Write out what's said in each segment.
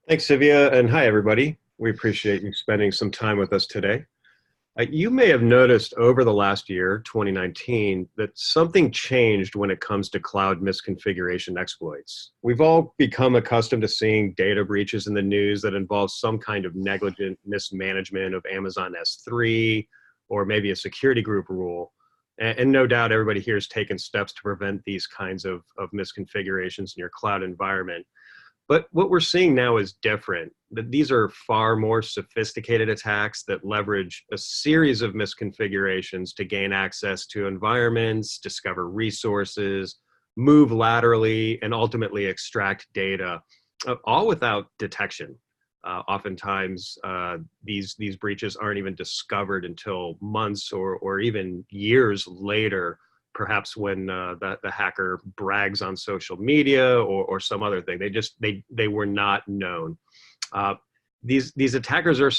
Thanks, Sivia, and hi, everybody. We appreciate you spending some time with us today. You may have noticed over the last year, 2019, that something changed when it comes to cloud misconfiguration exploits. We've all become accustomed to seeing data breaches in the news that involve some kind of negligent mismanagement of Amazon S3 or maybe a security group rule. And no doubt everybody here has taken steps to prevent these kinds of misconfigurations in your cloud environment. But what we're seeing now is different. That these are far more sophisticated attacks that leverage a series of misconfigurations to gain access to environments, discover resources, move laterally, and ultimately extract data, all without detection. Oftentimes, these breaches aren't even discovered until months or even years later, perhaps when the hacker brags on social media or some other thing. They were not known. Uh, these attackers are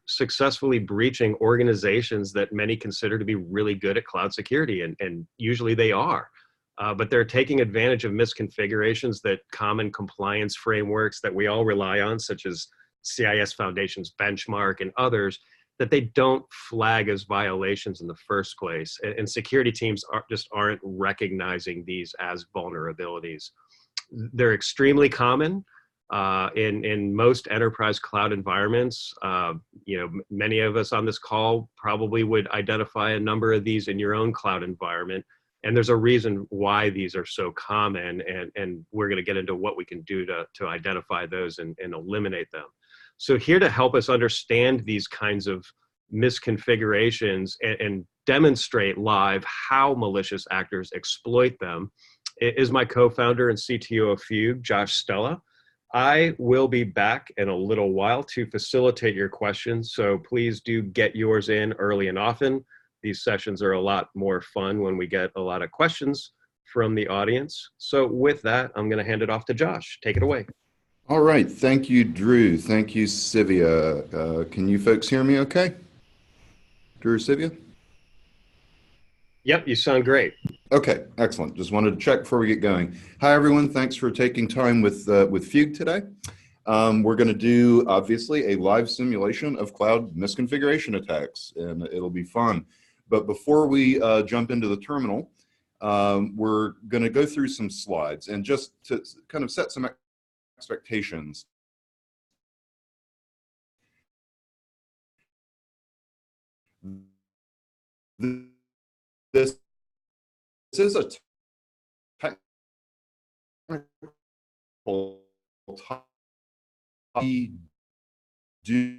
successfully breaching organizations that many consider to be really good at cloud security, and usually they are. But they're taking advantage of misconfigurations that common compliance frameworks that we all rely on, such as CIS Foundation's benchmark and others, that they don't flag as violations in the first place. And security teams aren't recognizing these as vulnerabilities. They're extremely common in most enterprise cloud environments. Many of us on this call probably would identify a number of these in your own cloud environment. And there's a reason why these are so common, and we're going to get into what we can do to identify those and eliminate them. So here to help us understand these kinds of misconfigurations and demonstrate live how malicious actors exploit them is my co-founder and CTO of Fugue, Josh Stella. I will be back in a little while to facilitate your questions, so please do get yours in early and often. These sessions are a lot more fun when we get a lot of questions from the audience. So with that, I'm going to hand it off to Josh. Take it away. All right. Thank you, Drew. Thank you, Sivia. Can you folks hear me okay? Drew, Sivia? Yep, you sound great. Okay, excellent. Just wanted to check before we get going. Hi, everyone. Thanks for taking time with Fugue today. We're going to do, obviously, a live simulation of cloud misconfiguration attacks, and it'll be fun. But before we jump into the terminal, we're going to go through some slides. And just to kind of set some expectations, this is a technical topic. We do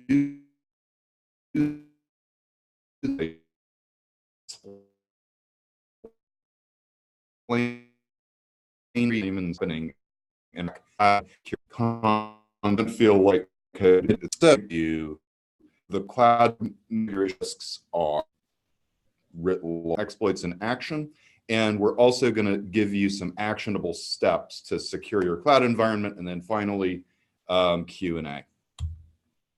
even spinning and don't feel like you the cloud risks are exploits in action, and we're also going to give you some actionable steps to secure your cloud environment, and then finally Q&A.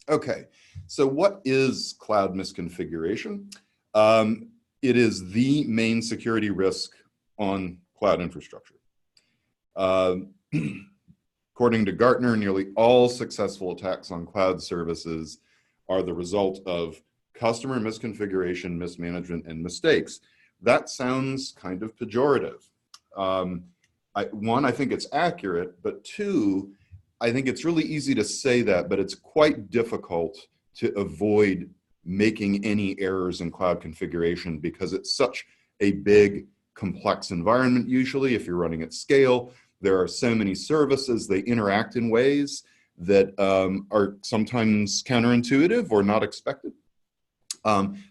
Okay, so what is cloud misconfiguration? It is the main security risk on cloud infrastructure. According to Gartner, nearly all successful attacks on cloud services are the result of customer misconfiguration, mismanagement, and mistakes. That sounds kind of pejorative. One, I think it's accurate, but two, I think it's really easy to say that, but it's quite difficult to avoid making any errors in cloud configuration because it's such a big, complex environment. Usually, if you're running at scale, there are so many services, they interact in ways that are sometimes counterintuitive or not expected.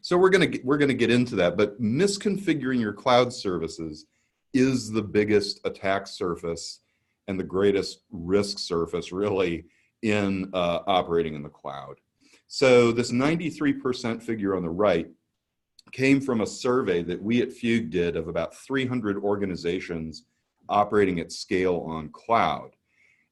So we're gonna get into that, but misconfiguring your cloud services is the biggest attack surface and the greatest risk surface, really, in operating in the cloud. So this 93% figure on the right came from a survey that we at Fugue did of about 300 organizations operating at scale on cloud.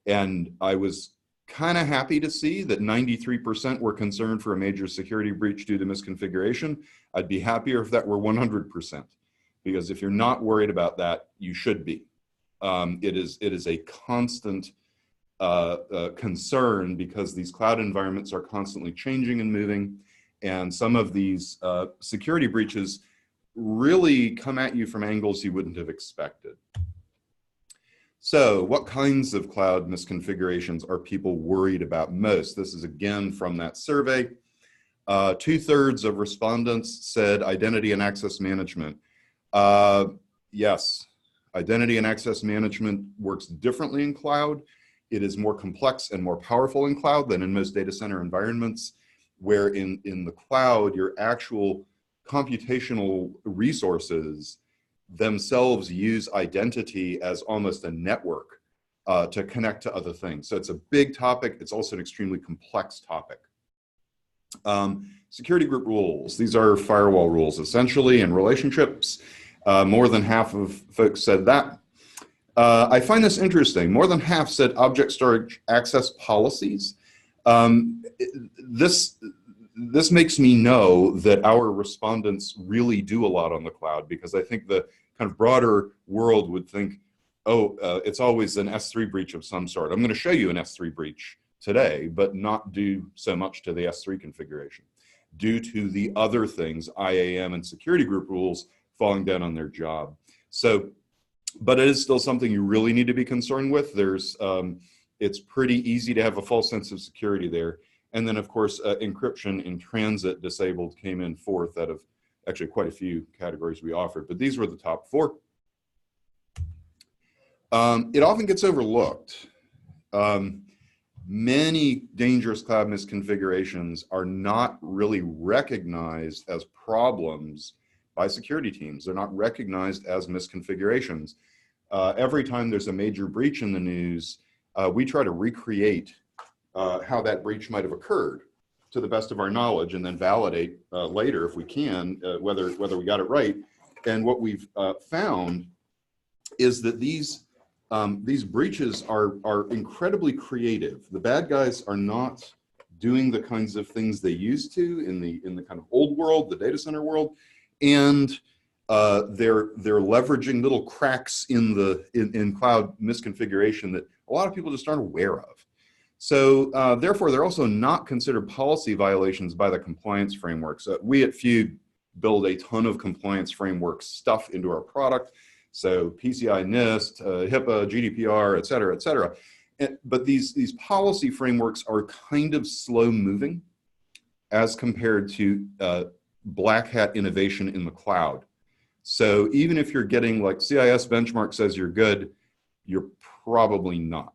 And I was kind of happy to see that 93% were concerned for a major security breach due to misconfiguration. I'd be happier if that were 100%, because if you're not worried about that, you should be. It is a constant concern because these cloud environments are constantly changing and moving, and some of these security breaches really come at you from angles you wouldn't have expected. So what kinds of cloud misconfigurations are people worried about most? This is again from that survey. 2/3 of respondents said identity and access management. Yes, identity and access management works differently in cloud. It is more complex and more powerful in cloud than in most data center environments, where in the cloud, your actual computational resources themselves use identity as almost a network to connect to other things. So it's a big topic. It's also an extremely complex topic. Security group rules. These are firewall rules, essentially, in relationships. More than half of folks said that. I find this interesting. More than half said object storage access policies. This makes me know that our respondents really do a lot on the cloud, because I think the kind of broader world would think, oh, it's always an S3 breach of some sort. I'm going to show you an S3 breach today, but not do so much to the S3 configuration due to the other things, IAM and security group rules, falling down on their job. So, but it is still something you really need to be concerned with. It's pretty easy to have a false sense of security there. And then, of course, encryption in transit disabled came in fourth out of actually quite a few categories we offered, but these were the top 4. It often gets overlooked. Many dangerous cloud misconfigurations are not really recognized as problems by security teams. They're not recognized as misconfigurations. Every time there's a major breach in the news, we try to recreate how that breach might have occurred to the best of our knowledge, and then validate later, if we can, whether we got it right. And what we've found is that these breaches are incredibly creative. The bad guys are not doing the kinds of things they used to in the kind of old world, the data center world, and they're leveraging little cracks in cloud misconfiguration that a lot of people just aren't aware of. So therefore, they're also not considered policy violations by the compliance frameworks. We at Fugue build a ton of compliance framework stuff into our product. So PCI NIST, HIPAA, GDPR, et cetera, et cetera. But these policy frameworks are kind of slow moving as compared to black hat innovation in the cloud. So even if you're getting, like, CIS benchmark says you're good, you're probably not.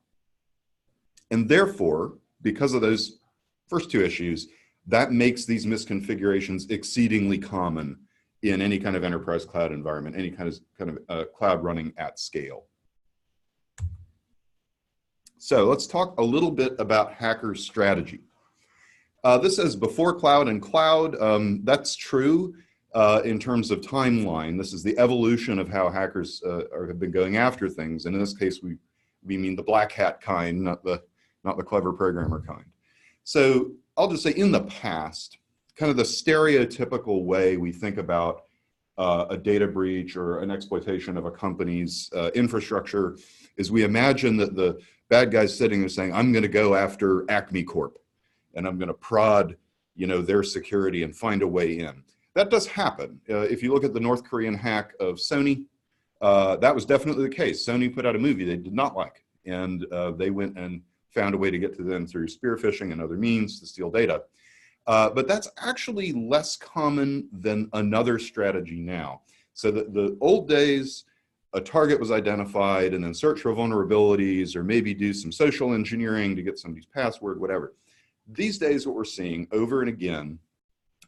And therefore, because of those first 2 issues, that makes these misconfigurations exceedingly common in any kind of enterprise cloud environment, any kind of cloud running at scale. So let's talk a little bit about hackers' strategy. This says before cloud and cloud. That's true in terms of timeline. This is the evolution of how hackers have been going after things. And in this case, we mean the black hat kind, not the clever programmer kind. So I'll just say, in the past, kind of the stereotypical way we think about a data breach or an exploitation of a company's infrastructure is we imagine that the bad guy's sitting there saying, I'm going to go after Acme Corp, and I'm going to prod, their security and find a way in. That does happen. If you look at the North Korean hack of Sony, that was definitely the case. Sony put out a movie they did not like, and they went and found a way to get to them through spear phishing and other means to steal data. But that's actually less common than another strategy now. So the old days, a target was identified and then search for vulnerabilities, or maybe do some social engineering to get somebody's password, whatever. These days, what we're seeing over and again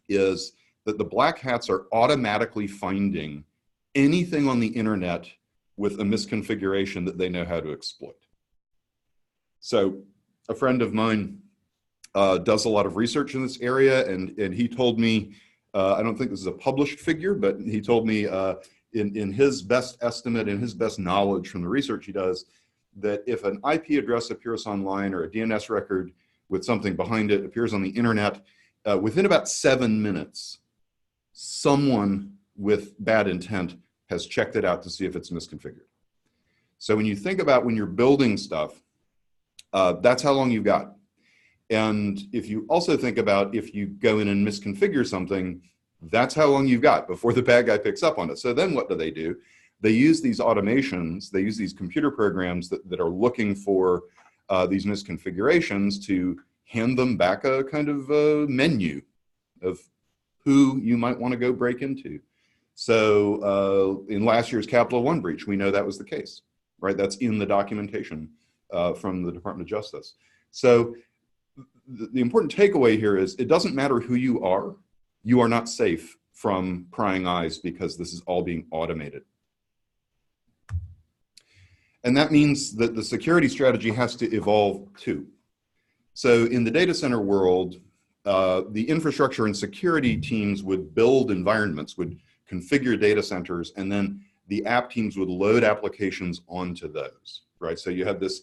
is that the black hats are automatically finding anything on the internet with a misconfiguration that they know how to exploit. So a friend of mine does a lot of research in this area, and he told me, I don't think this is a published figure, but he told me in his best estimate, in his best knowledge from the research he does, that if an IP address appears online, or a DNS record with something behind it appears on the internet, within about 7 minutes, someone with bad intent has checked it out to see if it's misconfigured. So when you think about when you're building stuff, That's how long you've got. And if you also think about if you go in and misconfigure something, that's how long you've got before the bad guy picks up on it. So then what do? They use these automations, they use these computer programs that are looking for these misconfigurations to hand them back a kind of menu of who you might want to go break into. So in last year's Capital One breach, we know that was the case, right? That's in the documentation from the Department of Justice. So the important takeaway here is it doesn't matter who you are not safe from prying eyes because this is all being automated. And that means that the security strategy has to evolve too. So in the data center world, the infrastructure and security teams would build environments, would configure data centers, and then the app teams would load applications onto those, right? So you had this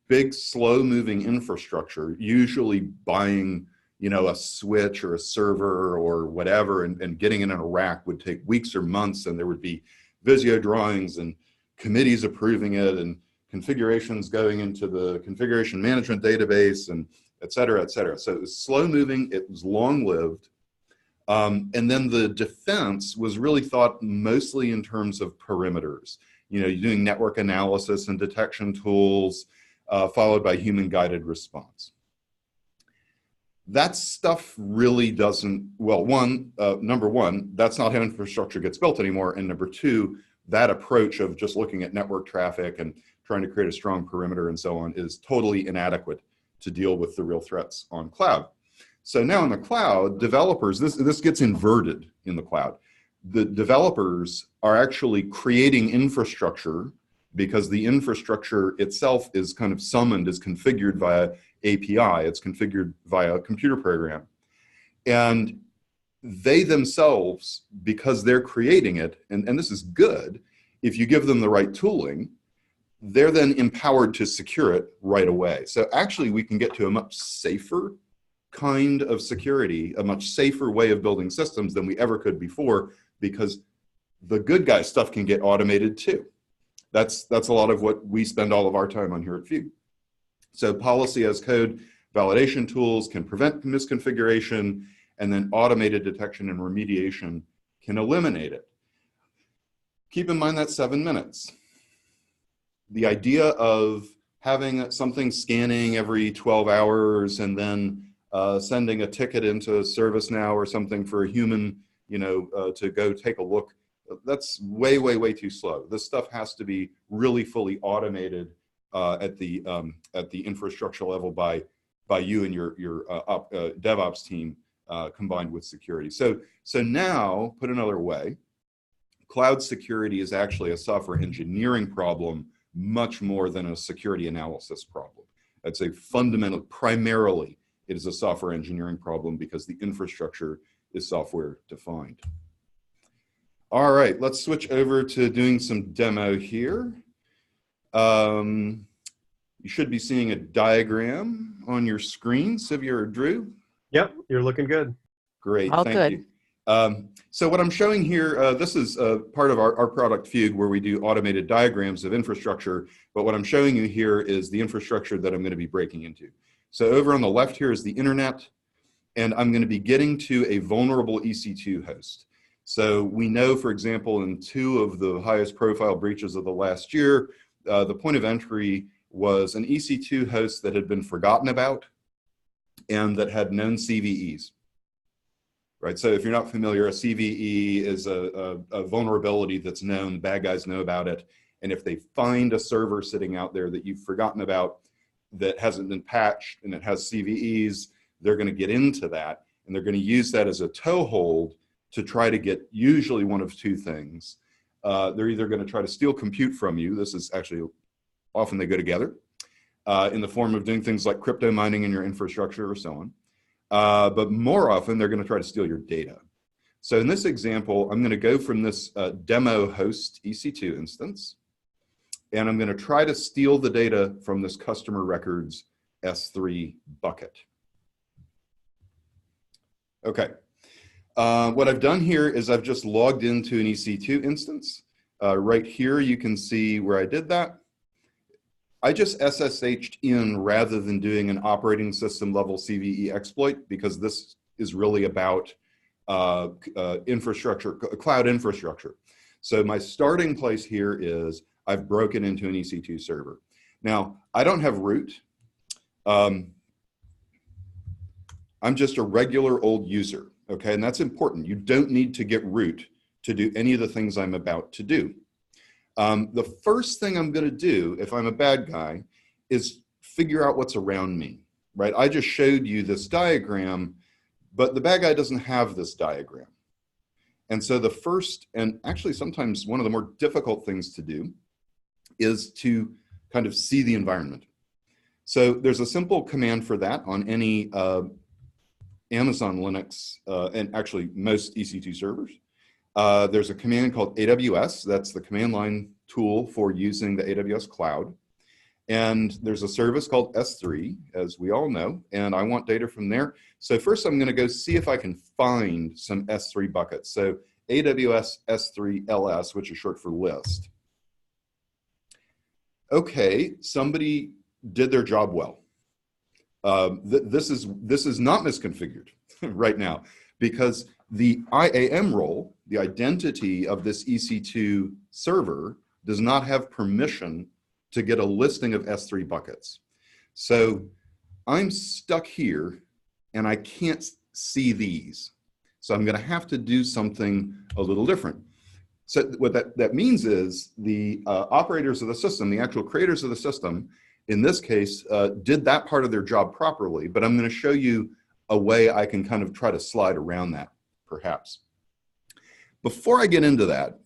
big, slow-moving infrastructure, usually buying, you know, a switch or a server or whatever, and getting it in a rack would take weeks or months, and there would be Visio drawings and committees approving it and configurations going into the configuration management database and et cetera, et cetera. So it was slow-moving, it was long-lived, and then the defense was really thought mostly in terms of perimeters. You know, you're doing network analysis and detection tools, followed by human-guided response. That stuff really doesn't, well, number one, that's not how infrastructure gets built anymore. And number two, that approach of just looking at network traffic and trying to create a strong perimeter and so on is totally inadequate to deal with the real threats on cloud. So now in the cloud, developers, this gets inverted in the cloud. The developers are actually creating infrastructure because the infrastructure itself is kind of summoned, is configured via API, it's configured via a computer program. And they themselves, because they're creating it, and this is good, if you give them the right tooling, they're then empowered to secure it right away. So actually we can get to a much safer kind of security, a much safer way of building systems than we ever could before, because the good guy stuff can get automated too. That's a lot of what we spend all of our time on here at Fugue. So policy as code validation tools can prevent misconfiguration, and then automated detection and remediation can eliminate it. Keep in mind that's 7 minutes. The idea of having something scanning every 12 hours and then sending a ticket into ServiceNow or something for a human, you know, to go take a look, that's way, way, way too slow. This stuff has to be really fully automated at the infrastructure level by you and your DevOps team combined with security. So now, put another way, cloud security is actually a software engineering problem much more than a security analysis problem. I'd say fundamentally, primarily, it is a software engineering problem because the infrastructure is software defined. All right, let's switch over to doing some demo here. You should be seeing a diagram on your screen, Sivya or Drew. Yep, you're looking good. Great, All thank good. you. So what I'm showing here, this is part of our product Fugue, where we do automated diagrams of infrastructure, but what I'm showing you here is the infrastructure that I'm going to be breaking into. So over on the left here is the internet, and I'm going to be getting to a vulnerable EC2 host. So we know, for example, in 2 of the highest profile breaches of the last year, the point of entry was an EC2 host that had been forgotten about and that had known CVEs. Right, so if you're not familiar, a CVE is a vulnerability that's known, bad guys know about it, and if they find a server sitting out there that you've forgotten about that hasn't been patched and it has CVEs, they're going to get into that, and they're going to use that as a toehold to try to get usually one of 2 things. They're either going to try to steal compute from you, this is actually, often they go together, in the form of doing things like crypto mining in your infrastructure or so on. But more often, they're going to try to steal your data. So in this example, I'm going to go from this demo host EC2 instance, and I'm going to try to steal the data from this customer records S3 bucket. Okay. What I've done here is I've just logged into an EC2 instance. Right here, you can see where I did that. I just SSH'd in rather than doing an operating system level CVE exploit, because this is really about infrastructure, cloud infrastructure. So my starting place here is I've broken into an EC2 server. Now, I don't have root. I'm just a regular old user, okay? And that's important. You don't need to get root to do any of the things I'm about to do. The first thing I'm gonna do, if I'm a bad guy, is figure out what's around me, right? I just showed you this diagram, but the bad guy doesn't have this diagram. And so the first, and actually sometimes one of the more difficult things to do, is to kind of see the environment. So there's a simple command for that on any Amazon Linux, and actually most EC2 servers. There's a command called AWS. That's the command line tool for using the AWS cloud. And there's a service called S3, as we all know, and I want data from there. So first I'm gonna go see if I can find some S3 buckets. So AWS S3 LS, which is short for list. Okay, somebody did their job well. This is not misconfigured right now, because the IAM role, the identity of this EC2 server, does not have permission to get a listing of S3 buckets. So I'm stuck here and I can't see these. So I'm gonna have to do something a little different. So what that means is the operators of the system, the actual creators of the system, in this case, did that part of their job properly, but I'm gonna show you a way I can kind of try to slide around that, perhaps. Before I get into that,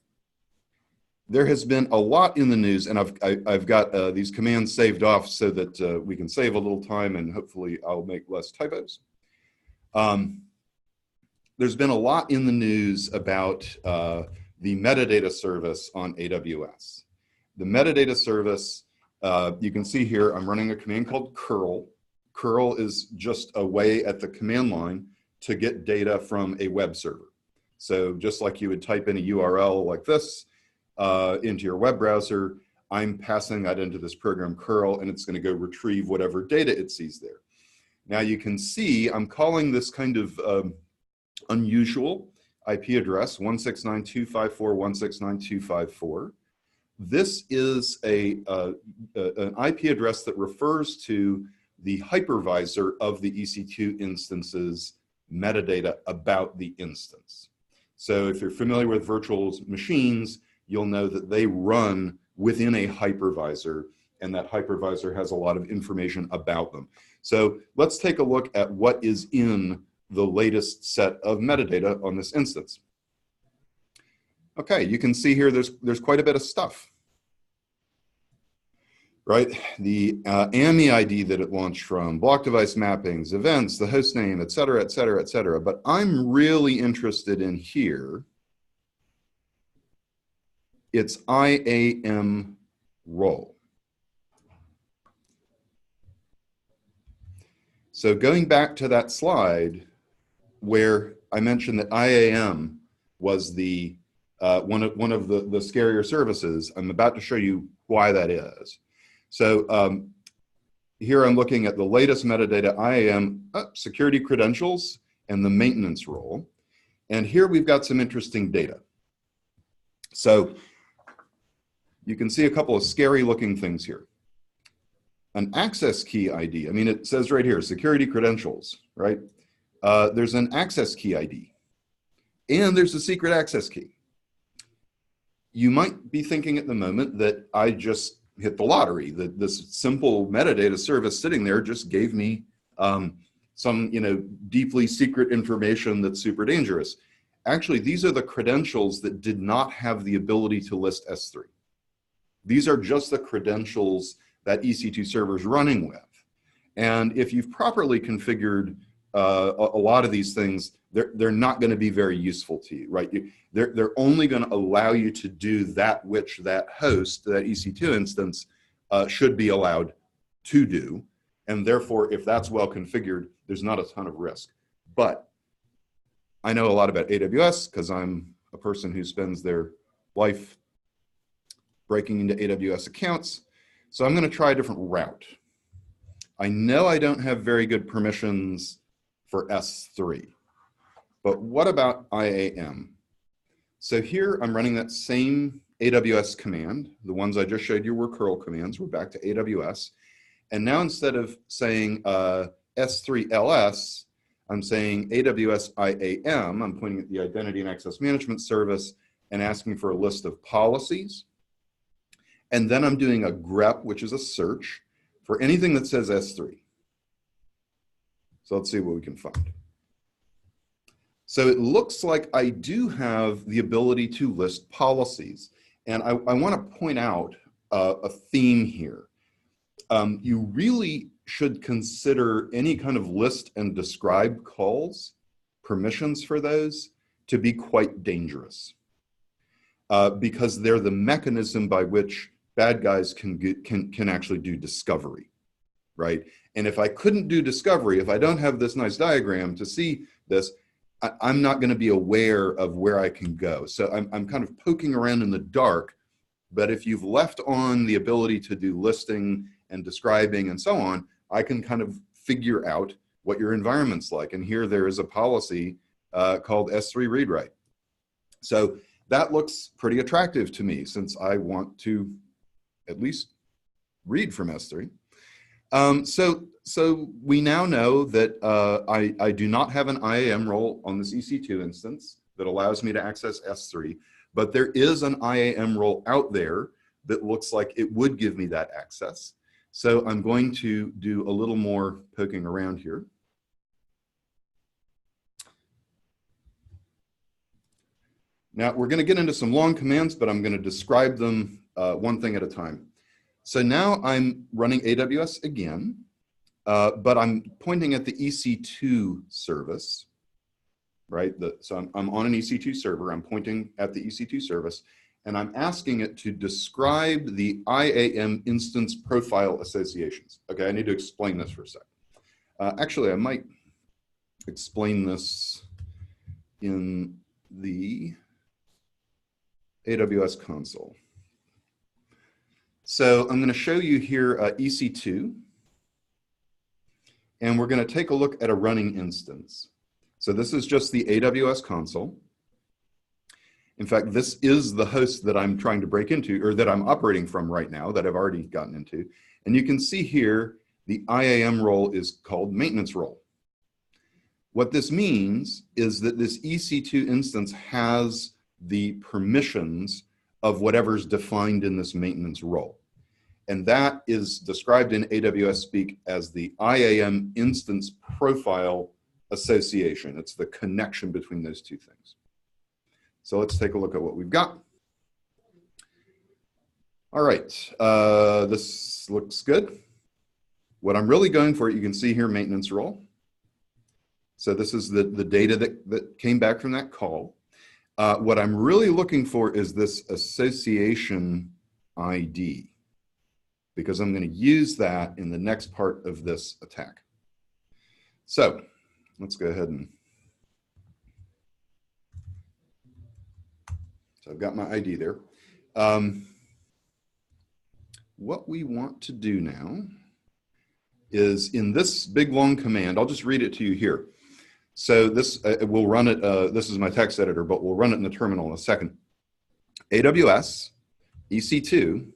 there has been a lot in the news, and I've got these commands saved off so that we can save a little time and hopefully I'll make less typos. There's been a lot in the news about the metadata service on AWS. The metadata service, you can see here, I'm running a command called curl. Curl is just a way at the command line to get data from a web server. So just like you would type in a URL like this into your web browser, I'm passing that into this program curl, and it's going to go retrieve whatever data it sees there. Now you can see I'm calling this kind of unusual IP address 169.254.169.254. This is an IP address that refers to the hypervisor of the EC2 instance's metadata about the instance. So if you're familiar with virtual machines, you'll know that they run within a hypervisor, and that hypervisor has a lot of information about them. So let's take a look at what is in the latest set of metadata on this instance. Okay, you can see here there's quite a bit of stuff, right? The AMI ID that it launched from, block device mappings, events, the host name, et cetera, et cetera, et cetera. But I'm really interested in here, its IAM role. So going back to that slide where I mentioned that IAM was the one of the scarier services, I'm about to show you why that is. So here I'm looking at the latest metadata IAM, security credentials, and the maintenance role. And here we've got some interesting data. So you can see a couple of scary looking things here. An access key ID, I mean, it says right here, security credentials, right? There's an access key ID, and there's a secret access key. You might be thinking at the moment that I just hit the lottery, that this simple metadata service sitting there just gave me some deeply secret information that's super dangerous. Actually, these are the credentials that did not have the ability to list S3. These are just the credentials that EC2 server is running with. And if you've properly configured a lot of these things, they're not going to be very useful to you, right? They're only going to allow you to do that which that host, that EC2 instance, should be allowed to do. And therefore, if that's well configured, there's not a ton of risk. But I know a lot about AWS because I'm a person who spends their life breaking into AWS accounts. So I'm going to try a different route. I know I don't have very good permissions for S3, but what about IAM? So here I'm running that same AWS command. The ones I just showed you were curl commands. We're back to AWS. And now instead of saying S3LS, I'm saying AWS IAM. I'm pointing at the Identity and Access Management Service and asking for a list of policies. And then I'm doing a grep, which is a search, for anything that says S3. So let's see what we can find. So it looks like I do have the ability to list policies. And I want to point out a theme here. You really should consider any kind of list and describe calls, permissions for those, to be quite dangerous. Because they're the mechanism by which bad guys can actually do discovery, right? And if I couldn't do discovery, if I don't have this nice diagram to see this, I'm not going to be aware of where I can go. So I'm kind of poking around in the dark. But if you've left on the ability to do listing and describing and so on, I can kind of figure out what your environment's like. And here there is a policy called S3 read write. So that looks pretty attractive to me since I want to at least read from S3. So we now know that I do not have an IAM role on this EC2 instance that allows me to access S3, but there is an IAM role out there that looks like it would give me that access. So I'm going to do a little more poking around here. Now we're going to get into some long commands, but I'm going to describe them one thing at a time. So now I'm running AWS again, but I'm pointing at the EC2 service, right? So I'm on an EC2 server. I'm pointing at the EC2 service, and I'm asking it to describe the IAM instance profile associations. Okay, I need to explain this for a sec. Actually, I might explain this in the AWS console. So I'm going to show you here EC2, and we're going to take a look at a running instance. So this is just the AWS console. In fact, this is the host that I'm trying to break into, or that I'm operating from right now, that I've already gotten into. And you can see here, the IAM role is called maintenance role. What this means is that this EC2 instance has the permissions of whatever's defined in this maintenance role. And that is described in AWS speak as the IAM instance profile association. It's the connection between those two things. So let's take a look at what we've got. All right, this looks good. What I'm really going for, you can see here, maintenance role. So this is the data that came back from that call. What I'm really looking for is this association ID, because I'm going to use that in the next part of this attack. So let's go ahead and, so I've got my ID there. What we want to do now is in this big long command, I'll just read it to you here. So this, we'll run it, this is my text editor, but we'll run it in the terminal in a second. AWS, EC2.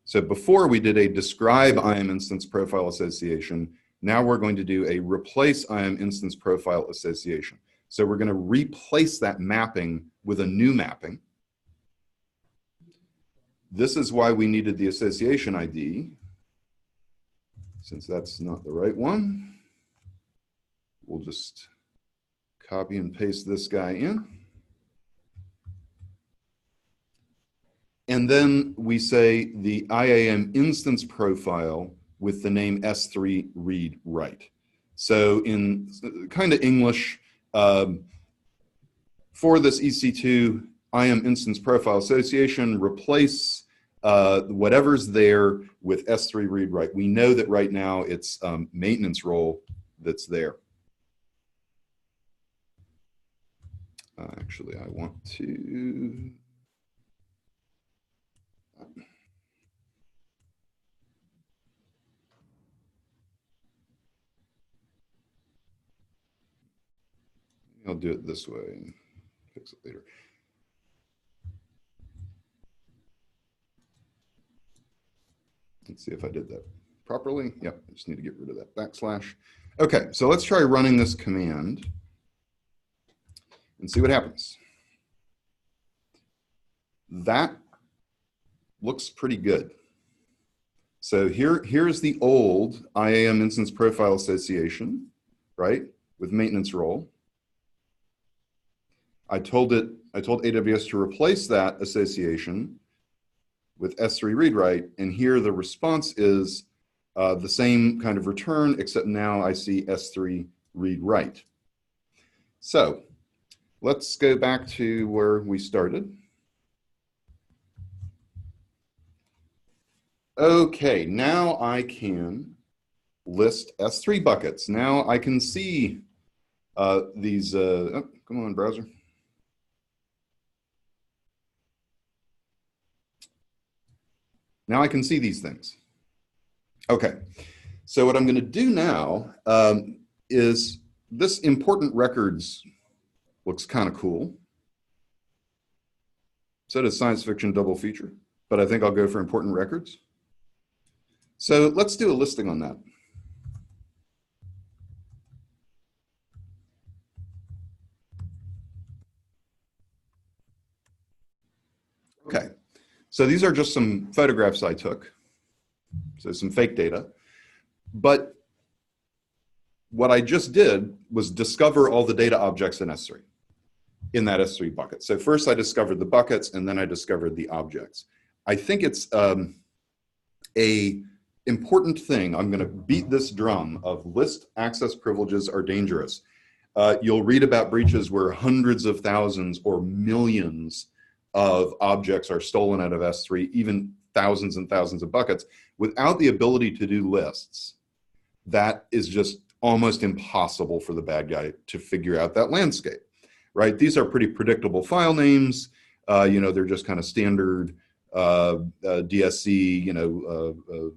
So before we did a describe IAM instance profile association, now we're going to do a replace IAM instance profile association. So we're going to replace that mapping with a new mapping. This is why we needed the association ID. Since that's not the right one, we'll just copy and paste this guy in. And then we say the IAM instance profile with the name S3 read write. So in kind of English, for this EC2 IAM instance profile association, replace whatever's there with S3 read write. We know that right now it's maintenance role that's there. Actually, I want to. I'll do it this way and fix it later. Let's see if I did that properly. Yep, I just need to get rid of that backslash. Okay, so let's try running this command and see what happens. That looks pretty good. So here's the old IAM instance profile association, right, with maintenance role. I told AWS to replace that association with S3 read write, and here the response is the same kind of return, except now I see S3 read write. So let's go back to where we started. Okay, now I can list S3 buckets. Now I can see these, oh, come on, browser. Now I can see these things. Okay, so what I'm going to do now is this important records looks kind of cool. So does science fiction double feature, but I think I'll go for important records. So let's do a listing on that. Okay, so these are just some photographs I took. So some fake data. But what I just did was discover all the data objects in S3, in that S3 bucket. So first I discovered the buckets, and then I discovered the objects. I think it's a important thing. I'm going to beat this drum of list access privileges are dangerous. You'll read about breaches where hundreds of thousands or millions of objects are stolen out of S3, even thousands and thousands of buckets. Without the ability to do lists, that is just almost impossible for the bad guy to figure out that landscape, right? These are pretty predictable file names. You know, they're just kind of standard DSC, you know,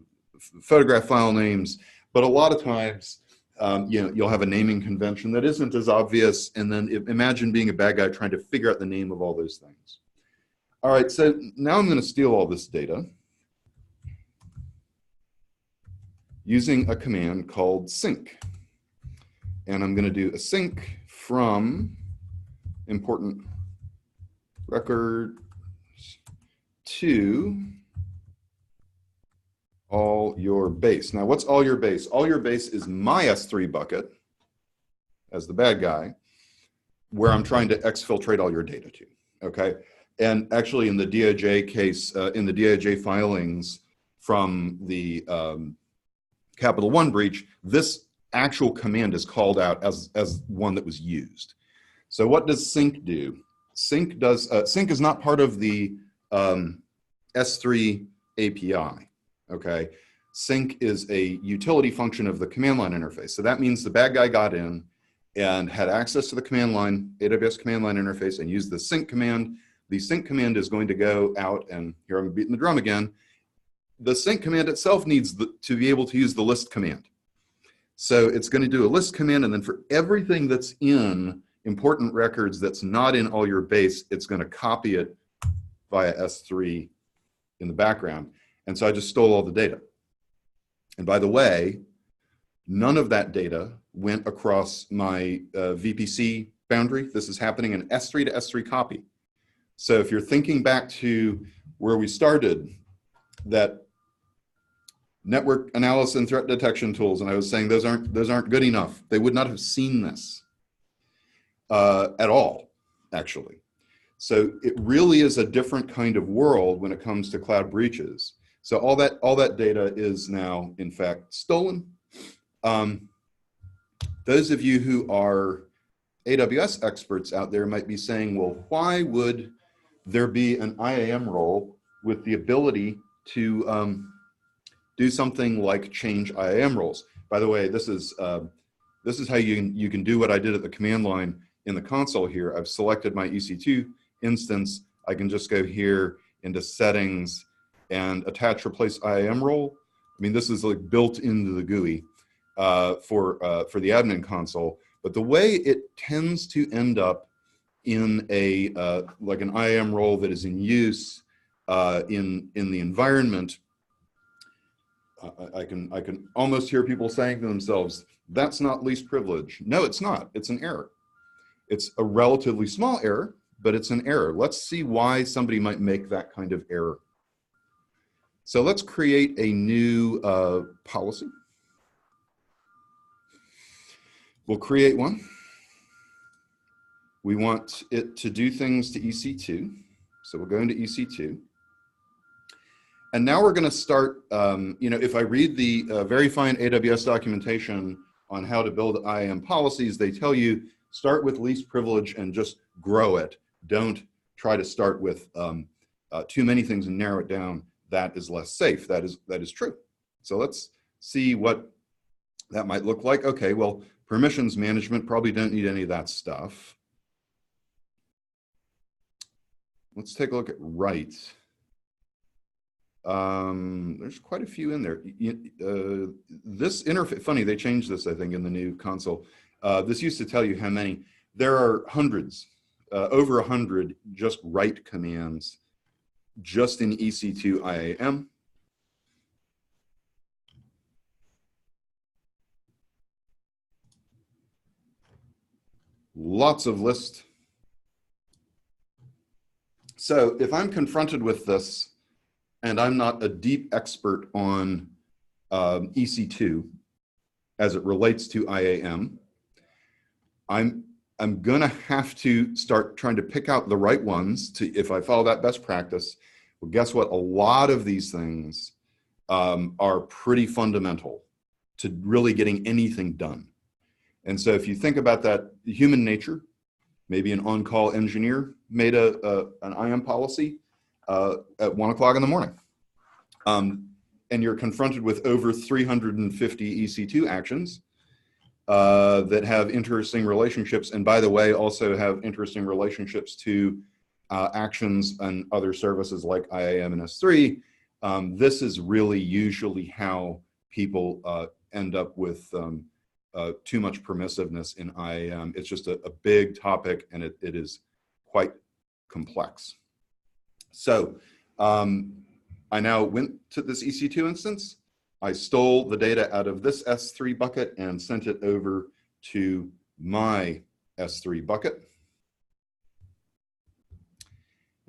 photograph file names. But a lot of times, you know, you'll have a naming convention that isn't as obvious. And then imagine being a bad guy trying to figure out the name of all those things. All right, so now I'm going to steal all this data using a command called sync. And I'm going to do a sync from important records to all your base. Now, what's all your base? All your base is my S3 bucket as the bad guy, where I'm trying to exfiltrate all your data to, okay? And actually in the DOJ case, in the DOJ filings from the Capital One breach, this actual command is called out as one that was used. So what does sync do? Sync does, sync is not part of the S3 API, okay? Sync is a utility function of the command line interface. So that means the bad guy got in and had access to the command line, AWS command line interface, and used the sync command. The sync command is going to go out, and here I'm beating the drum again. The sync command itself needs to be able to use the list command. So it's going to do a list command, and then for everything that's in important records that's not in all your base, it's going to copy it via S3 in the background. And so I just stole all the data. And by the way, none of that data went across my VPC boundary. This is happening in S3 to S3 copy. So if you're thinking back to where we started, that network analysis and threat detection tools, and I was saying those aren't good enough. They would not have seen this at all, actually. So it really is a different kind of world when it comes to cloud breaches. So all that data is now, in fact, stolen. Those of you who are AWS experts out there might be saying, well, why would there be an IAM role with the ability to do something like change IAM roles? By the way, this is how you can do what I did at the command line in the console here. I've selected my EC2 instance. I can just go here into settings and attach replace IAM role. I mean, this is like built into the GUI for the admin console. But the way it tends to end up in a like an IAM role that is in use in the environment, I can almost hear people saying to themselves, "That's not least privilege." No, it's not. It's an error. It's a relatively small error, but it's an error. Let's see why somebody might make that kind of error. So let's create a new policy. We'll create one. We want it to do things to EC2. So we'll go into EC2. And now we're going to start, if I read the very fine AWS documentation on how to build IAM policies, they tell you start with least privilege and just grow it. Don't try to start with too many things and narrow it down. That is less safe. That is true. So let's see what that might look like. Okay, well, permissions management, probably don't need any of that stuff. Let's take a look at write. There's quite a few in there. This interface, funny, they changed this, I think, in the new console. This used to tell you how many. There are hundreds, over 100 just write commands just in EC2 IAM. Lots of lists. So if I'm confronted with this and I'm not a deep expert on EC2 as it relates to IAM, I'm gonna have to start trying to pick out the right ones to, if I follow that best practice. Well, guess what? A lot of these things are pretty fundamental to really getting anything done. And so if you think about that, human nature, maybe an on-call engineer made an IAM policy at 1 o'clock in the morning. And you're confronted with over 350 EC2 actions that have interesting relationships, and by the way, also have interesting relationships to actions and other services like IAM and S3. This is really usually how people end up with too much permissiveness in IAM. It's just a big topic, and it is quite complex. So I now went to this EC2 instance. I stole the data out of this S3 bucket and sent it over to my S3 bucket.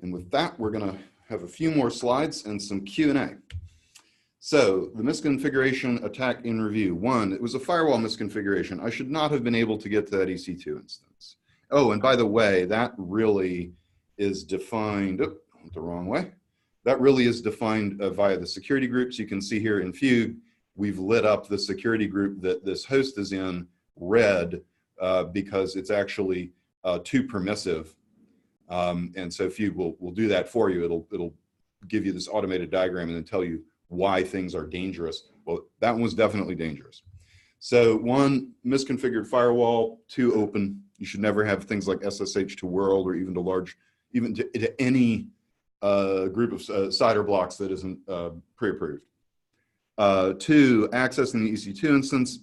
And with that, we're going to have a few more slides and some Q&A. So the misconfiguration attack in review. One, it was a firewall misconfiguration. I should not have been able to get to that EC2 instance. Oh, and by the way, that really is defined, oh, went the wrong way. That really is defined via the security groups. You can see here in Fugue, we've lit up the security group that this host is in red because it's actually too permissive. And so Fugue will do that for you. It'll give you this automated diagram and then tell you why things are dangerous. Well, that one was definitely dangerous. So one, misconfigured firewall. Two, open. You should never have things like SSH to world or even to large, even to any group of CIDR blocks that isn't pre-approved. Two, accessing the EC2 instance.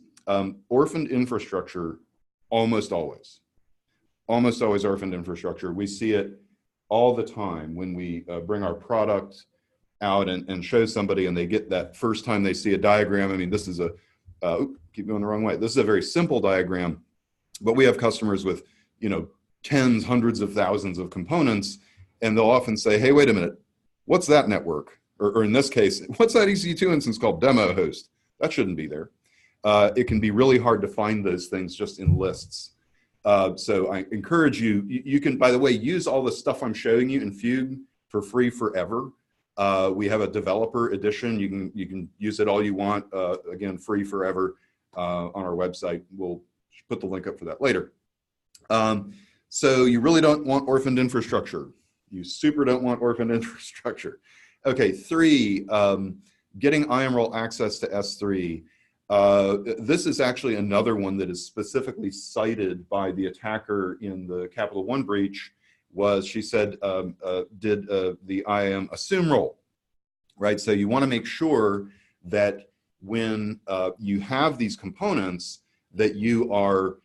Orphaned infrastructure, almost always orphaned infrastructure. We see it all the time when we bring our product out and show somebody and they get that first time they see a diagram. I mean, this is keep going the wrong way. This is a very simple diagram, but we have customers with, tens, hundreds of thousands of components, and they'll often say, hey, wait a minute, what's that network? Or in this case, what's that EC2 instance called demo host? That shouldn't be there. It can be really hard to find those things just in lists. So I encourage you, you can, by the way, use all the stuff I'm showing you in Fugue for free forever. We have a developer edition. You can use it all you want, again, free forever on our website. We'll put the link up for that later. So you really don't want orphaned infrastructure. You super don't want orphaned infrastructure. Okay, three, getting IAM role access to S3. This is actually another one that is specifically cited by the attacker in the Capital One breach. Was she said, did the IAM assume role, right? So you want to make sure that when you have these components that you are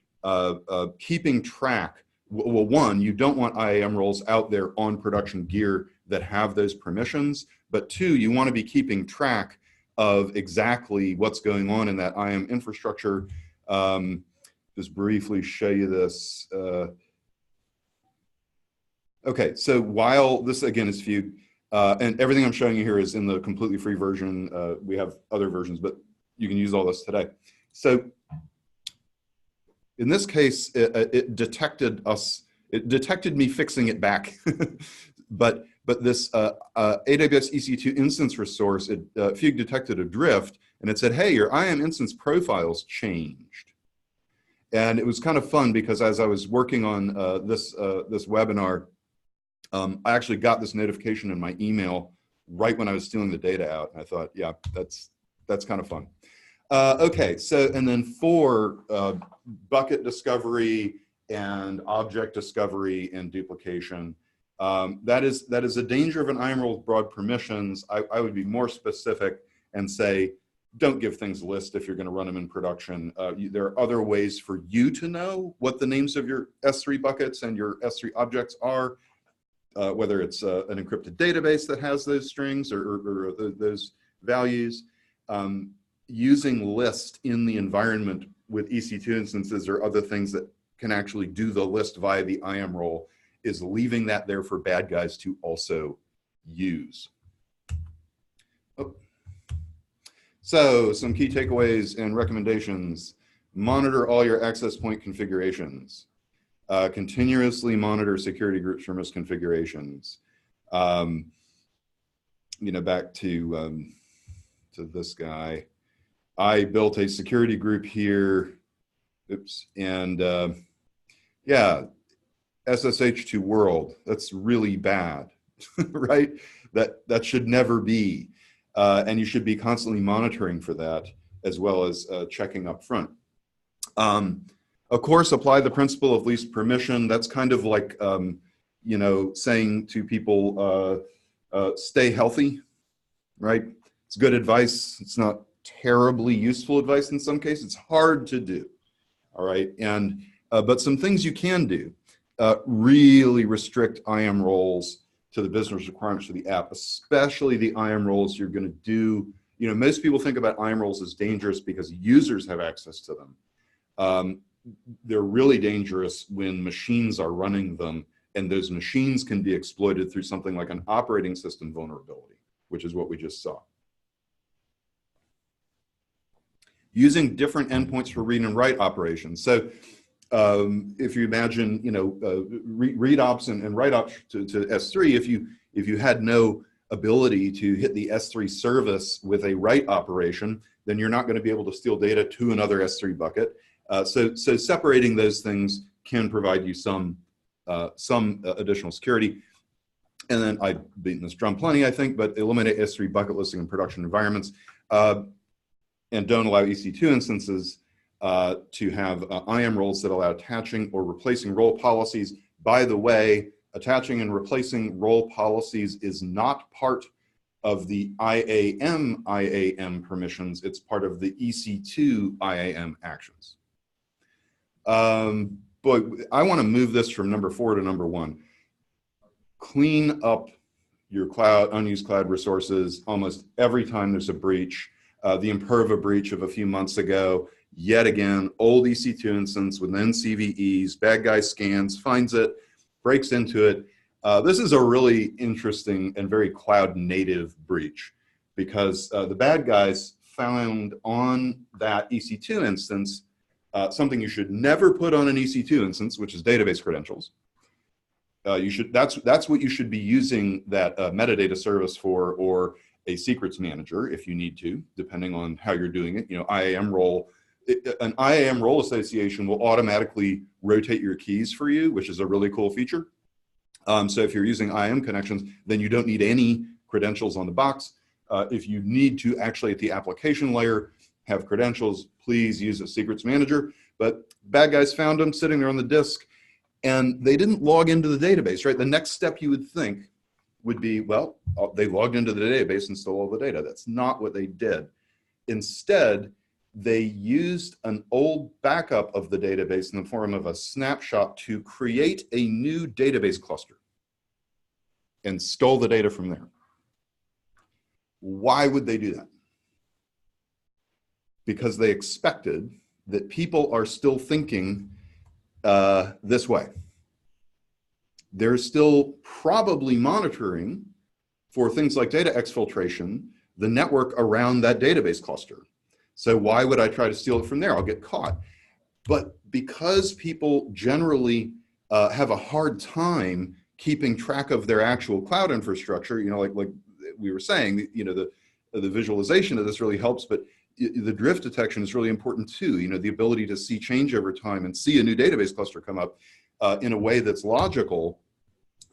keeping track. Well, one, you don't want IAM roles out there on production gear that have those permissions, but two, you want to be keeping track of exactly what's going on in that IAM infrastructure. Just briefly show you this. Okay, so while this again is Fugue, and everything I'm showing you here is in the completely free version. We have other versions, but you can use all this today. So in this case, it detected me fixing it back. but this AWS EC2 instance resource, Fugue detected a drift, and it said, hey, your IAM instance profiles changed. And it was kind of fun because as I was working on this webinar, I actually got this notification in my email right when I was stealing the data out. And I thought, yeah, that's kind of fun. Okay, so and then for bucket discovery and object discovery and duplication, that is a danger of an IAM role with broad permissions. I would be more specific and say, don't give things lists if you're going to run them in production. There are other ways for you to know what the names of your S3 buckets and your S3 objects are, whether it's an encrypted database that has those strings or those values. Using list in the environment with EC2 instances or other things that can actually do the list via the IAM role is leaving that there for bad guys to also use. Oh. So some key takeaways and recommendations. Monitor all your access point configurations. Continuously monitor security groups for misconfigurations. Back to this guy. I built a security group here. Oops. And yeah, SSH to world. That's really bad, right? That should never be. And you should be constantly monitoring for that as well as checking up front. Of course, apply the principle of least permission. That's kind of like, saying to people, stay healthy, right? It's good advice. It's not terribly useful advice in some cases. It's hard to do, all right? And but some things you can do. Really restrict IAM roles to the business requirements for the app, especially the IAM roles you're going to do. Most people think about IAM roles as dangerous because users have access to them. They're really dangerous when machines are running them, and those machines can be exploited through something like an operating system vulnerability, which is what we just saw. Using different endpoints for read and write operations. So if you imagine, read ops and write ops to S3, if you had no ability to hit the S3 service with a write operation, then you're not going to be able to steal data to another S3 bucket. So separating those things can provide you some additional security. And then I've beaten this drum plenty, I think, but eliminate S3 bucket listing in production environments. And don't allow EC2 instances to have IAM roles that allow attaching or replacing role policies. By the way, attaching and replacing role policies is not part of the IAM permissions. It's part of the EC2 IAM actions. But I want to move this from number 4 to number 1. Clean up your unused cloud resources almost every time there's a breach. The Imperva breach of a few months ago, yet again, old EC2 instance with NCVEs, bad guy scans, finds it, breaks into it. This is a really interesting and very cloud native breach because the bad guys found on that EC2 instance something you should never put on an EC2 instance, which is database credentials. That's what you should be using that metadata service for, or a secrets manager if you need to, depending on how you're doing it. IAM role, an IAM role association will automatically rotate your keys for you, which is a really cool feature. So if you're using IAM connections, then you don't need any credentials on the box. If you need to actually at the application layer have credentials, please use a secrets manager. But bad guys found them sitting there on the disk, and they didn't log into the database, right? The next step you would think would be, well, they logged into the database and stole all the data. That's not what they did. Instead, they used an old backup of the database in the form of a snapshot to create a new database cluster and stole the data from there. Why would they do that? Because they expected that people are still thinking this way. They're still probably monitoring for things like data exfiltration, the network around that database cluster. So why would I try to steal it from there? I'll get caught. But because people generally have a hard time keeping track of their actual cloud infrastructure, you know, like we were saying, you know, the visualization of this really helps, but the drift detection is really important too. You know, the ability to see change over time and see a new database cluster come up in a way that's logical.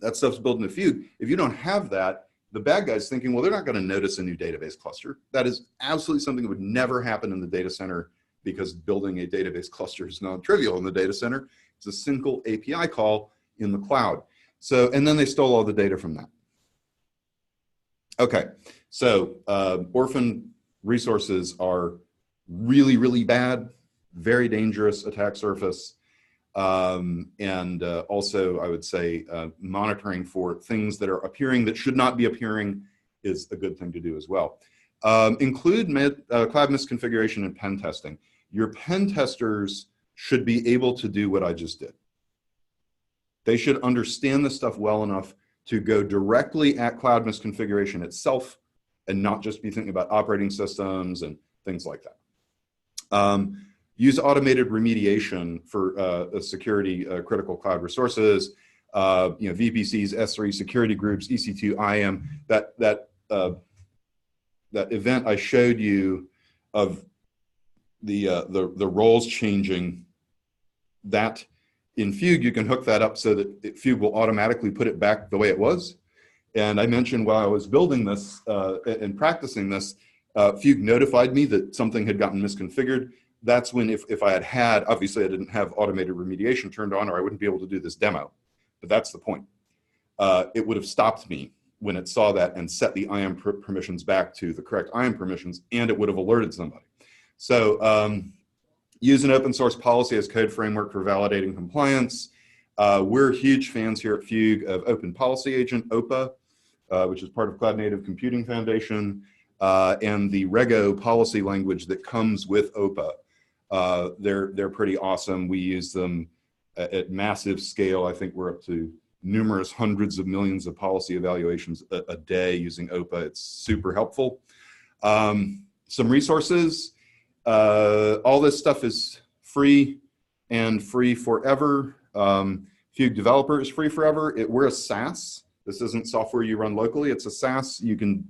That stuff's built into Fugue. If you don't have that, the bad guy's thinking, well, they're not going to notice a new database cluster. That is absolutely something that would never happen in the data center, because building a database cluster is non-trivial in the data center. It's a single API call in the cloud. So, and then they stole all the data from that. Okay, so orphan resources are really, really bad, very dangerous attack surface. And also, I would say monitoring for things that are appearing that should not be appearing is a good thing to do as well. Include cloud misconfiguration and pen testing. Your pen testers should be able to do what I just did. They should understand this stuff well enough to go directly at cloud misconfiguration itself and not just be thinking about operating systems and things like that. Use automated remediation for security critical cloud resources, you know, VPCs, S3 security groups, EC2, IAM. That event I showed you of the roles changing, that in Fugue you can hook that up so that Fugue will automatically put it back the way it was. And I mentioned while I was building this and practicing this, Fugue notified me that something had gotten misconfigured. That's when, if I had, obviously I didn't have automated remediation turned on, or I wouldn't be able to do this demo. But that's the point. It would have stopped me when it saw that and set the IAM permissions back to the correct IAM permissions, and it would have alerted somebody. So use an open source policy as code framework for validating compliance. We're huge fans here at Fugue of Open Policy Agent, OPA, which is part of Cloud Native Computing Foundation, and the Rego policy language that comes with OPA. They're pretty awesome. We use them at massive scale. I think we're up to numerous hundreds of millions of policy evaluations a day using OPA. It's super helpful. Some resources. All this stuff is free and free forever. Fugue Developer is free forever. We're a SaaS. This isn't software you run locally. It's a SaaS. You can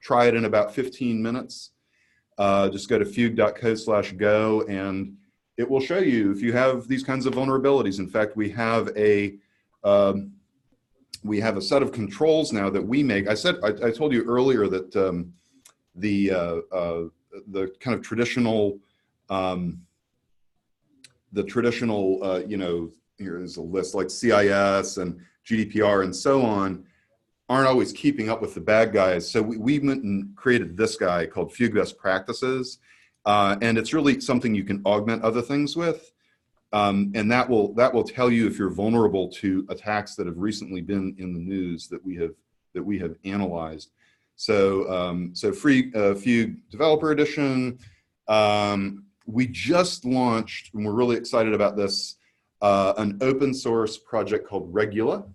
try it in about 15 minutes. Just go to fugue.co/go and it will show you if you have these kinds of vulnerabilities. In fact, we have a set of controls now that we make. I told you earlier that the kind of traditional, you know, here's a list like CIS and GDPR and so on, aren't always keeping up with the bad guys. So we went and created this guy called Fugue Best Practices. And it's really something you can augment other things with. And that will tell you if you're vulnerable to attacks that have recently been in the news that we have analyzed. So free Fugue Developer Edition. We just launched, and we're really excited about this, an open source project called Regula.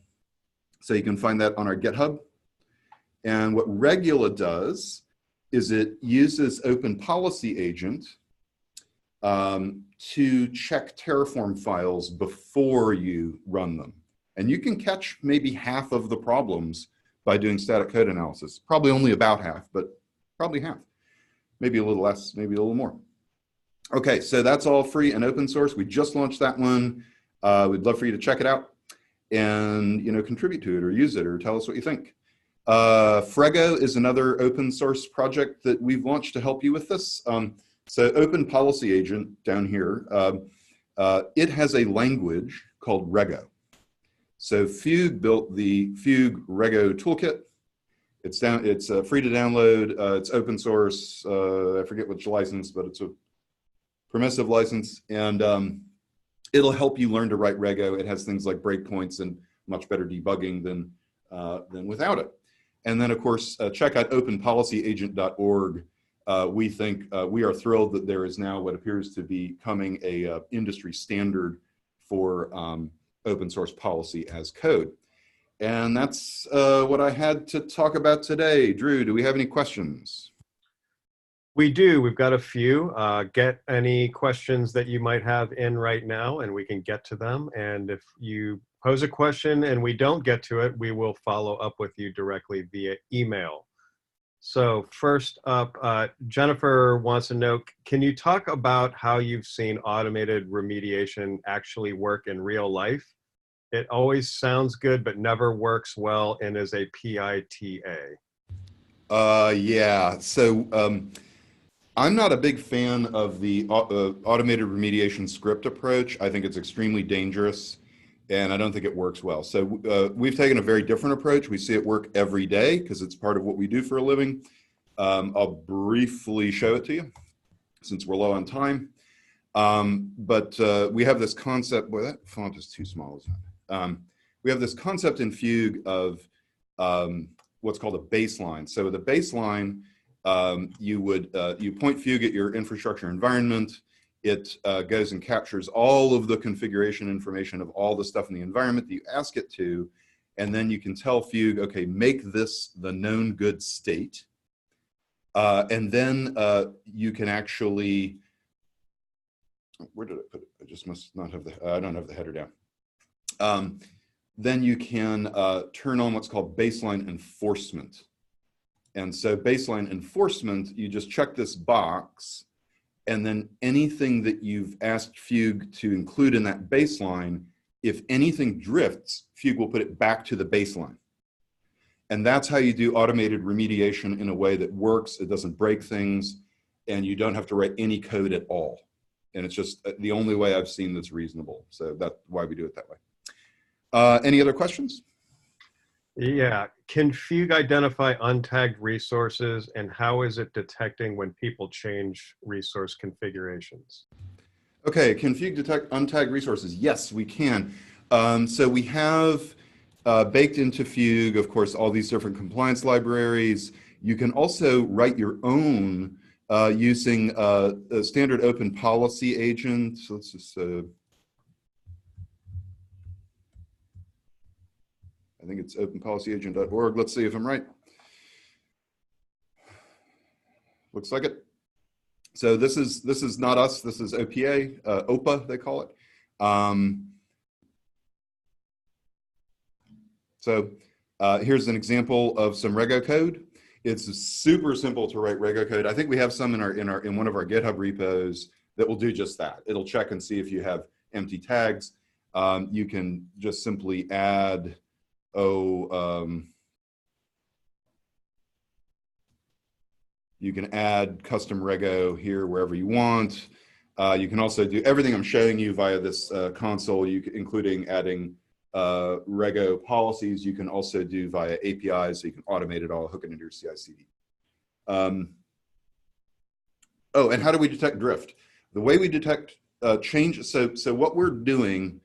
So you can find that on our GitHub. And what Regula does is it uses Open Policy Agent to check Terraform files before you run them. And you can catch maybe half of the problems by doing static code analysis. Probably only about half, but probably half. Maybe a little less, maybe a little more. Okay, so that's all free and open source. We just launched that one. We'd love for you to check it out and, you know, contribute to it or use it or tell us what you think. Frego is another open source project that we've launched to help you with this. So Open Policy Agent down here, it has a language called Rego. So Fugue built the Fugue Rego toolkit. It's free to download. It's open source. I forget which license, but it's a permissive license, and it'll help you learn to write Rego. It has things like breakpoints and much better debugging than without it. And then, of course, check out openpolicyagent.org. We think we are thrilled that there is now what appears to be becoming a industry standard for open source policy as code. And that's what I had to talk about today. Drew, do we have any questions? We do. We've got a few. Get any questions that you might have in right now, and we can get to them. And if you pose a question and we don't get to it, we will follow up with you directly via email. So first up, Jennifer wants to know, can you talk about how you've seen automated remediation actually work in real life? It always sounds good, but never works well and is a PITA. Yeah, so I'm not a big fan of the automated remediation script approach. I think it's extremely dangerous, and I don't think it works well. So we've taken a very different approach. We see it work every day because it's part of what we do for a living. I'll briefly show it to you since we're low on time. But we have this concept, boy, that font is too small, isn't it? We have this concept in Fugue of what's called a baseline. So the baseline, you point Fugue at your infrastructure environment. It goes and captures all of the configuration information of all the stuff in the environment that you ask it to, and then you can tell Fugue, okay, make this the known good state. And then you can actually, where did I put it? I just must not have I don't have the header down. Then you can turn on what's called baseline enforcement. And so baseline enforcement, you just check this box, and then anything that you've asked Fugue to include in that baseline, if anything drifts, Fugue will put it back to the baseline. And that's how you do automated remediation in a way that works, it doesn't break things, and you don't have to write any code at all. And it's just the only way I've seen that's reasonable. So that's why we do it that way. Any other questions? Yeah, can Fugue identify untagged resources, and how is it detecting when people change resource configurations? Okay, can Fugue detect untagged resources? Yes, we can. So we have baked into Fugue, of course, all these different compliance libraries. You can also write your own using a standard open policy agent. So let's just, I think it's openpolicyagent.org. Let's see if I'm right. Looks like it. So this is not us. This is OPA, OPA they call it. So here's an example of some Rego code. It's super simple to write Rego code. I think we have some in one of our GitHub repos that will do just that. It'll check and see if you have empty tags. You can just simply add, you can add custom Rego here wherever you want. You can also do everything I'm showing you via this console, including adding Rego policies. You can also do via APIs, so you can automate it all, hook it into your CI/CD. Oh, and how do we detect drift? The way we detect change, so what we're doing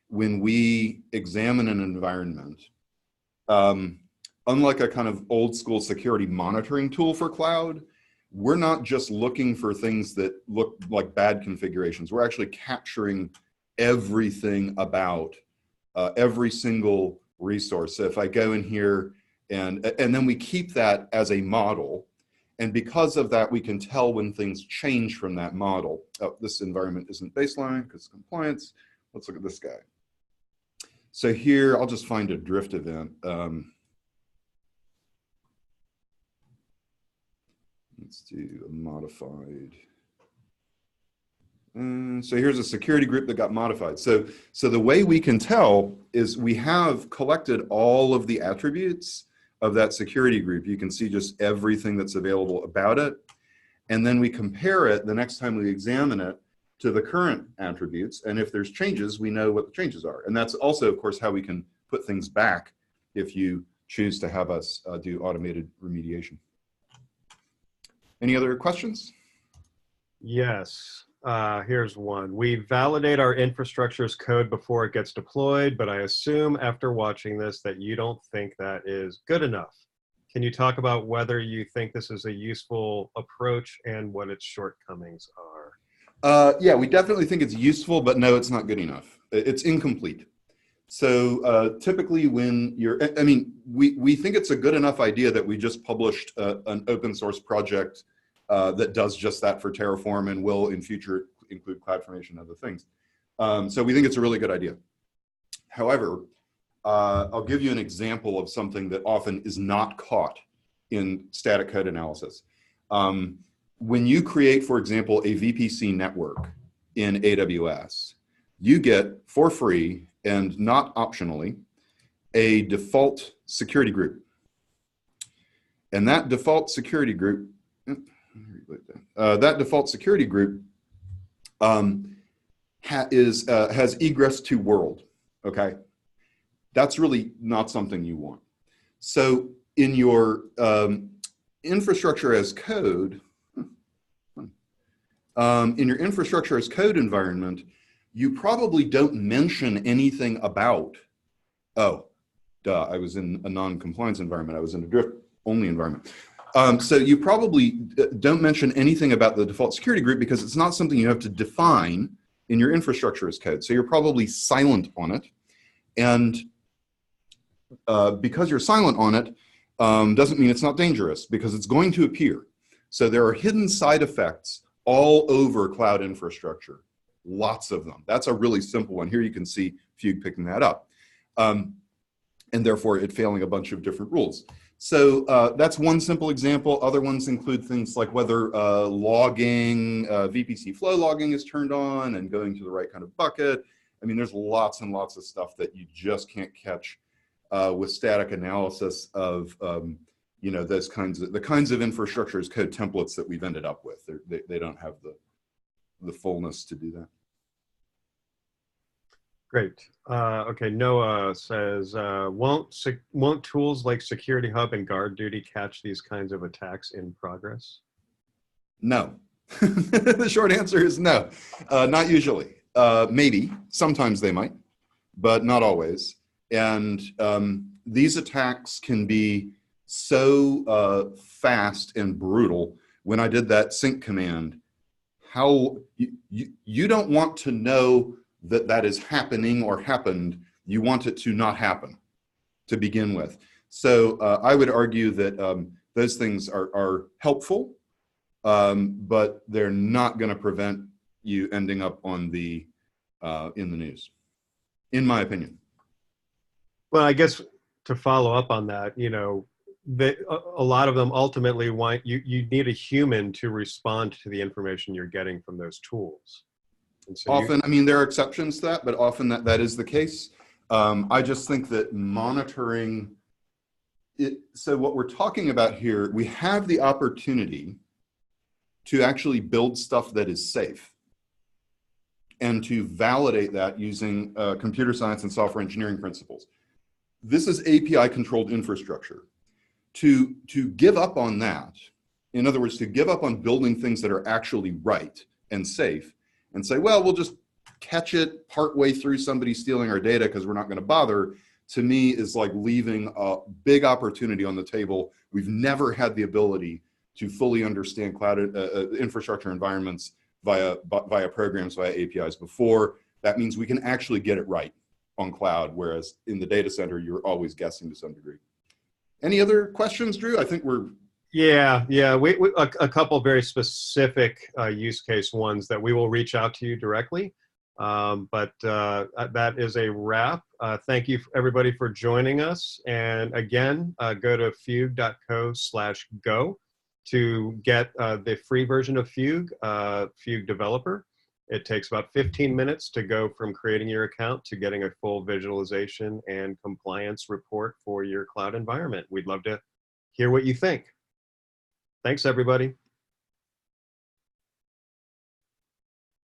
when we examine an environment, unlike a kind of old school security monitoring tool for cloud, we're not just looking for things that look like bad configurations. We're actually capturing everything about every single resource. So if I go in here and then we keep that as a model, and because of that, we can tell when things change from that model. Oh, this environment isn't baseline because compliance. Let's look at this guy. So here, I'll just find a drift event. Let's do a modified. So here's a security group that got modified. So the way we can tell is we have collected all of the attributes of that security group. You can see just everything that's available about it. And then we compare it the next time we examine it to the current attributes. And if there's changes, we know what the changes are. And that's also, of course, how we can put things back if you choose to have us do automated remediation. Any other questions? Yes. Here's one. We validate our infrastructure's code before it gets deployed, but I assume after watching this that you don't think that is good enough. Can you talk about whether you think this is a useful approach and what its shortcomings are? Yeah, we definitely think it's useful, but no, it's not good enough. It's incomplete. So typically when we think it's a good enough idea that we just published an open source project that does just that for Terraform and will in future include CloudFormation and other things. So we think it's a really good idea. However, I'll give you an example of something that often is not caught in static code analysis. When you create, for example, a VPC network in AWS, you get for free and not optionally a default security group. And that default security group, has egress to world, okay? That's really not something you want. So in your infrastructure as code, environment, you probably don't mention anything about, oh, duh, I was in a non-compliance environment. I was in a drift-only environment. So you probably don't mention anything about the default security group because it's not something you have to define in your infrastructure as code. So you're probably silent on it. And because you're silent on it, doesn't mean it's not dangerous because it's going to appear. So there are hidden side effects all over cloud infrastructure, lots of them. That's a really simple one. Here you can see Fugue picking that up. And therefore it failing a bunch of different rules. So that's one simple example. Other ones include things like whether logging, VPC flow logging is turned on and going to the right kind of bucket. I mean, there's lots and lots of stuff that you just can't catch with static analysis of those kinds of infrastructure as code templates that we've ended up with. They don't have the fullness to do that. Great. Okay, Noah says, won't tools like Security Hub and Guard Duty catch these kinds of attacks in progress? No. The short answer is no, not usually. Maybe, sometimes they might, but not always. And these attacks can be so fast and brutal. When I did that sync command, how you don't want to know that is happening or happened. You want it to not happen to begin with. So I would argue that those things are helpful, but they're not going to prevent you ending up on the in the news, in my opinion. Well, I guess to follow up on that, a lot of them ultimately you need a human to respond to the information you're getting from those tools. So often, I mean, there are exceptions to that, but often that is the case. I just think that monitoring it, so what we're talking about here, we have the opportunity to actually build stuff that is safe and to validate that using computer science and software engineering principles. This is API controlled infrastructure. To give up on that, in other words, to give up on building things that are actually right and safe and say, well, we'll just catch it partway through somebody stealing our data because we're not going to bother, to me is like leaving a big opportunity on the table. We've never had the ability to fully understand cloud infrastructure environments via programs, via APIs before. That means we can actually get it right on cloud, whereas in the data center, you're always guessing to some degree. Any other questions, Drew? I think we're... Yeah. A couple of very specific use case ones that we will reach out to you directly. But that is a wrap. Thank you everybody for joining us. And again, go to fugue.co/go to get the free version of Fugue, Fugue Developer. It takes about 15 minutes to go from creating your account to getting a full visualization and compliance report for your cloud environment. We'd love to hear what you think. Thanks, everybody.